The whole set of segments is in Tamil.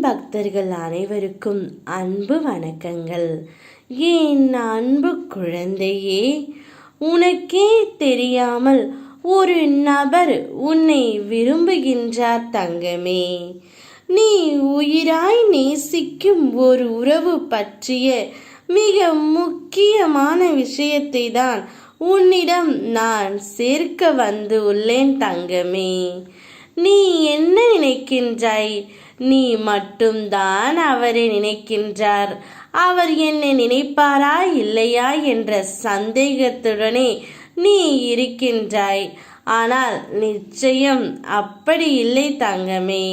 பக்தர்கள் அனைவருக்கும் அன்பு வணக்கங்கள். என் அன்பு குழந்தையே, உனக்கே தெரியாமல் ஒரு நபர் உன்னை விரும்புகின்றார் தங்கமே. நீ உயிராய் நேசிக்கும் ஒரு உறவு பற்றிய மிக முக்கியமான விஷயத்தை தான் உன்னிடம் நான் சேர்க்க வந்து உள்ளேன் தங்கமே. நீ என்ன நினைக்கின்றாய்? நீ மட்டும்தான் அவரை நினைக்கின்றார். அவர் என்னை நினைப்பாரா இல்லையா என்ற சந்தேகத்துடனே நீ இருக்கின்றாய். ஆனால் நிச்சயம் அப்படி இல்லை தங்கமே.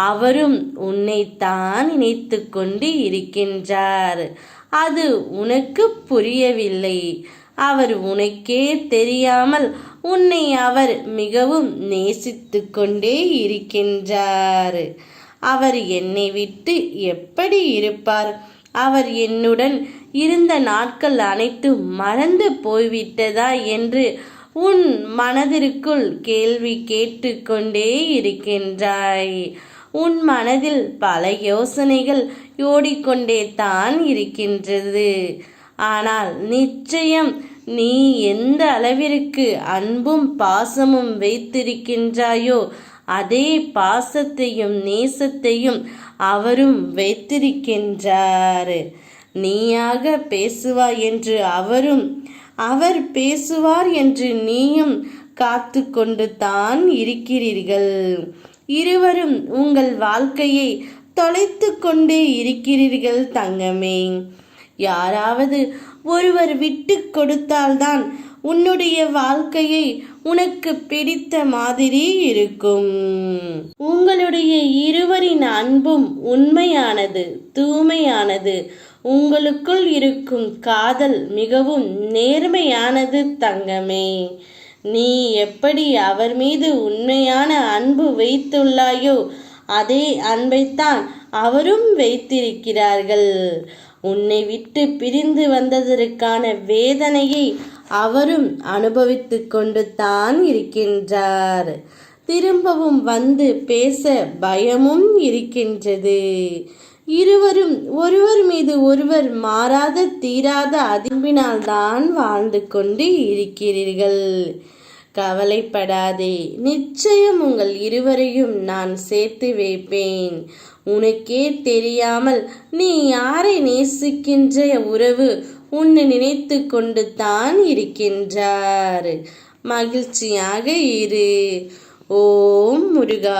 அவரும் உன்னைத்தான் நினைத்து கொண்டு இருக்கின்றார். அது உனக்கு புரியவில்லை. அவர் உனக்கே தெரியாமல் உன்னை அவர் மிகவும் நேசித்து கொண்டே இருக்கின்றார். அவர் என்னை விட்டு எப்படி இருப்பார்? அவர் என்னுடன் இருந்த நாட்கள் அனைத்தும் மறந்து போய்விட்டதா என்று உன் மனதிற்குள் கேள்வி கேட்டுக்கொண்டே இருக்கின்றாய். உன் மனதில் பல யோசனைகள் ஓடிக்கொண்டே தான் இருக்கின்றது. ஆனால் நிச்சயம் நீ எந்த அளவிற்கு அன்பும் பாசமும் வைத்திருக்கின்றாயோ அதே பாசத்தையும் நேசத்தையும் அவரும் வைத்திருக்கின்றார். நீயாக பேசுவாய் என்று அவரும், அவர் பேசுவார் என்று நீயும் காத்து கொண்டு தான் இருக்கிறீர்கள். இருவரும் உங்கள் வாழ்க்கையை தொலைத்து கொண்டே இருக்கிறீர்கள் தங்கமே. யாராவது ஒருவர் விட்டு கொடுத்தால்தான் உன்னுடைய வாழ்க்கையை உனக்கு பிடித்த மாதிரி இருக்கும். உங்களுடைய இருவரின் அன்பும் உண்மையானது, தூய்மையானது. உங்களுக்குள் இருக்கும் காதல் மிகவும் நேர்மையானது தங்கமே. நீ எப்படி அவர் மீது உண்மையான அன்பு வைத்துள்ளாயோ அதே அன்பைத்தான் அவரும் வைத்திருக்கிறார்கள். உன்னை விட்டு பிரிந்து வந்ததற்கான வேதனையை அவரும் அனுபவித்து கொண்டு தான் இருக்கின்றார். திரும்பவும் வந்து பேச பயமும் இருக்கின்றது. இருவரும் ஒருவர் மீது ஒருவர் மாறாத தீராத அன்பினால் தான் வாழ்ந்து கொண்டு இருக்கிறீர்கள். கவலைப்படாதே, நிச்சயம் உங்கள் இருவரையும் நான் சேர்த்து வைப்பேன். உனக்கே தெரியாமல் நீ யாரை நேசிக்கின்ற உறவு உன்னை நினைத்து கொண்டு தான் இருக்கின்றார். மகிழ்ச்சியாக இரு. ஓம் முருகா.